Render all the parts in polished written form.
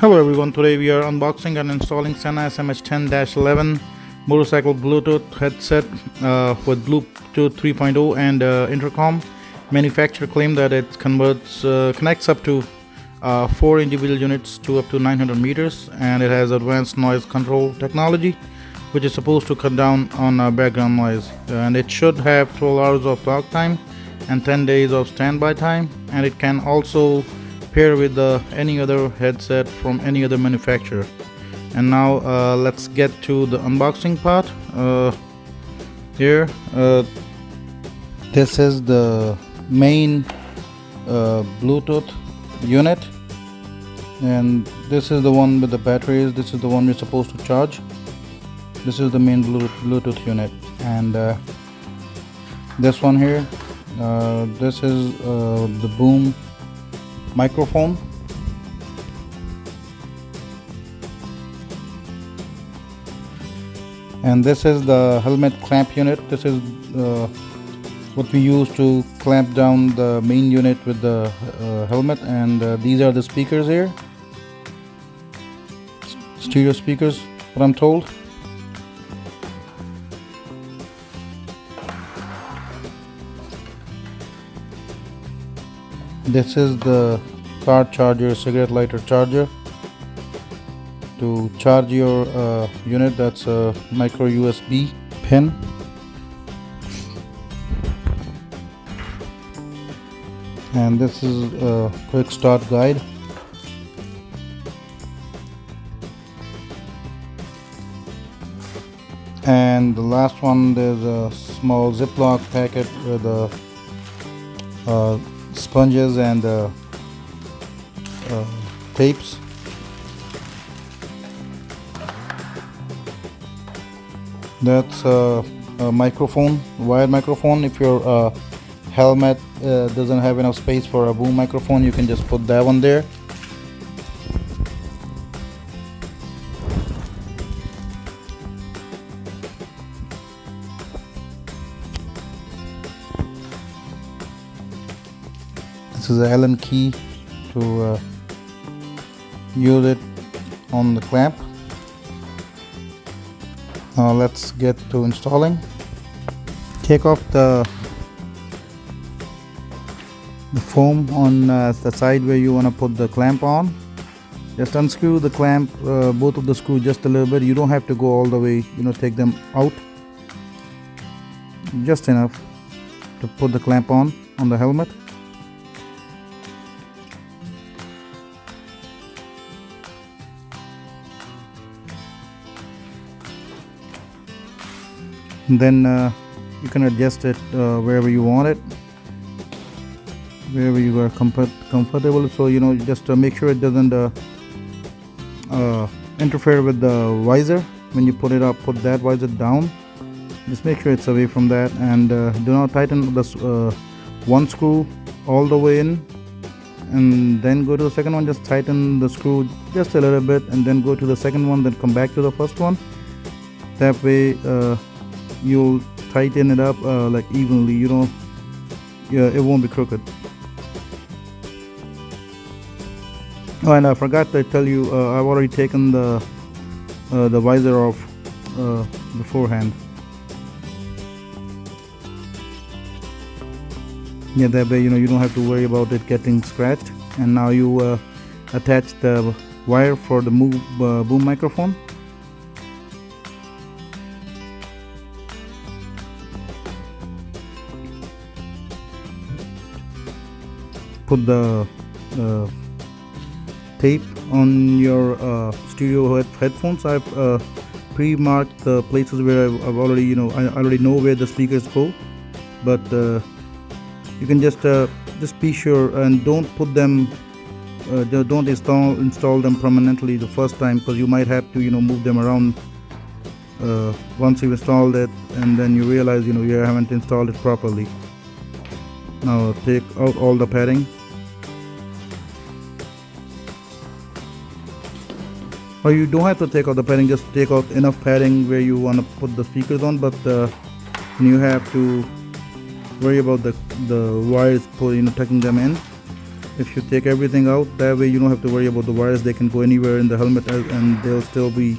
Hello everyone, today we are unboxing and installing SENA SMH10-11 motorcycle Bluetooth headset with Bluetooth 3.0 and Intercom. Manufacturer claim that it connects up to 4 individual units to up to 900 meters, and it has advanced noise control technology which is supposed to cut down on background noise, and it should have 12 hours of talk time and 10 days of standby time, and it can also pair with any other headset from any other manufacturer. And now let's get to the unboxing part. Here this is the main Bluetooth unit, and this is the one with the batteries. This is the one you're supposed to charge. This is the main Bluetooth unit, and this one here, this is the boom microphone. And this is the helmet clamp unit. This is what we use to clamp down the main unit with the helmet, and these are the speakers here, stereo speakers, what I'm told. This is the car charger, cigarette lighter charger to charge your unit. That's a micro USB pin. And this is a quick start guide. And the last one, there's a small Ziploc packet with sponges and tapes. That's a microphone, wired microphone. If your helmet doesn't have enough space for a boom microphone, you can just put that one there. This is an Allen key to use it on the clamp. Now let's get to installing. Take off the foam on the side where you want to put the clamp on. Just unscrew the clamp, both of the screws, just a little bit. You don't have to go all the way, take them out. Just enough to put the clamp on the helmet. And then you can adjust it wherever you want it, wherever you are comfortable. So just make sure it doesn't interfere with the visor. When you put it up, put that visor down. Just make sure it's away from that, and do not tighten this one screw all the way in and then go to the second one. Just tighten the screw just a little bit and then go to the second one, then come back to the first one. That way you'll tighten it up like evenly. It won't be crooked. Oh, and I forgot to tell you, I've already taken the visor off beforehand. Yeah, that way you don't have to worry about it getting scratched. And now you attach the wire for the boom microphone. Put the tape on your stereo headphones. I've pre-marked the places where I've already, I already know where the speakers go, but you can just be sure and don't put them, don't install them permanently the first time, because you might have to move them around once you've installed it, and then you realize you haven't installed it properly. Now take out all the padding, or you don't have to take out the padding, just take out enough padding where you want to put the speakers on, but you have to worry about the wires tucking them in. If you take everything out, that way you don't have to worry about the wires. They can go anywhere in the helmet and they'll still be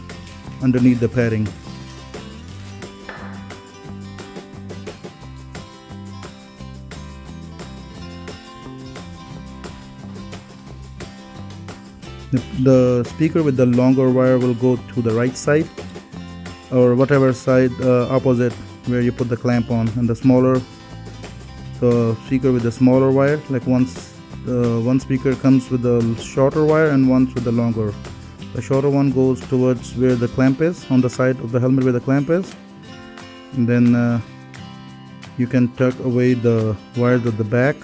underneath the padding. The speaker with the longer wire will go to the right side, or whatever side opposite where you put the clamp on, and the speaker with the smaller wire, like one speaker comes with the shorter wire and one with the longer. The shorter one goes towards where the clamp is, on the side of the helmet where the clamp is, and then you can tuck away the wires at the back,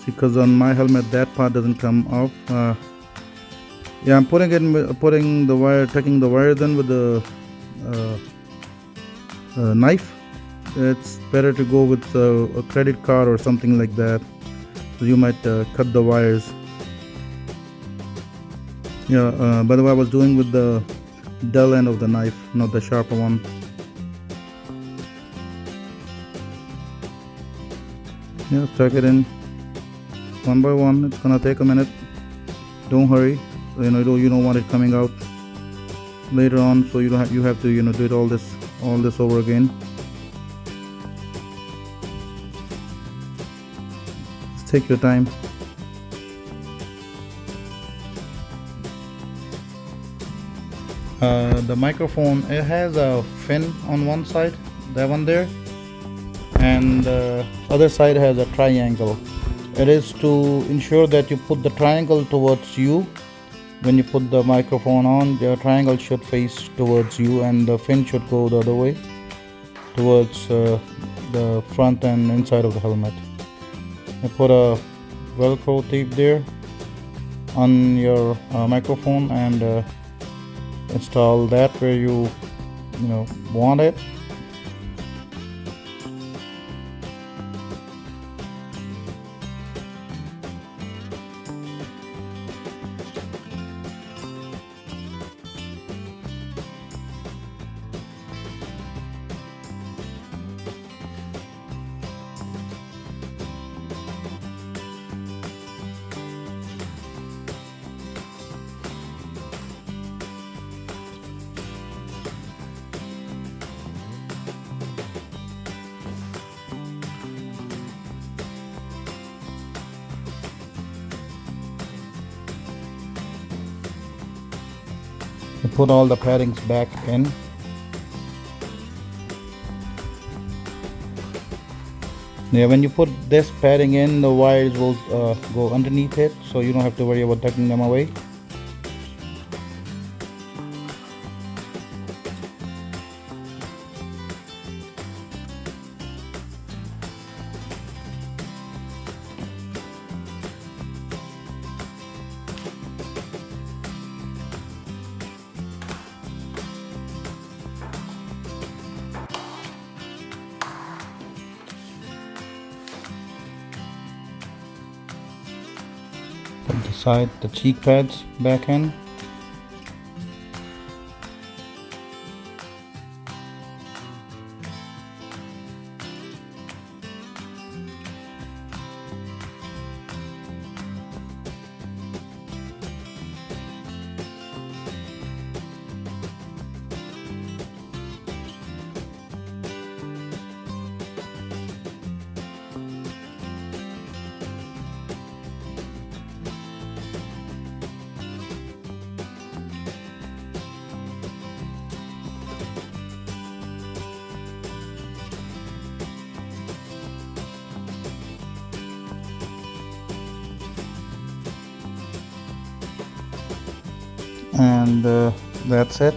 because on my helmet that part doesn't come off. Yeah, I'm tucking the wires in with the knife. It's better to go with a credit card or something like that, so you might cut the wires. Yeah, by the way, I was doing with the dull end of the knife, not the sharper one. Yeah, tuck it in one by one. It's gonna take a minute. Don't hurry. You don't want it coming out later on, so you have to do it all this over again. Just take your time. The microphone, it has a fin on one side, that one there, and the other side has a triangle. It is to ensure that you put the triangle towards you. When you put the microphone on, the triangle should face towards you and the fin should go the other way towards the front and inside of the helmet. I put a velcro tape there on your microphone and install that where you want it. Put all the paddings back in. Yeah, when you put this padding in, the wires will go underneath it, so you don't have to worry about tucking them away. Put the cheek pads back in. And that's it.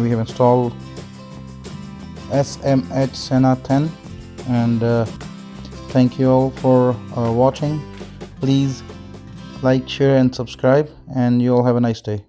We have installed SMH SENA 10, and thank you all for watching. Please like, share and subscribe, and you all have a nice day.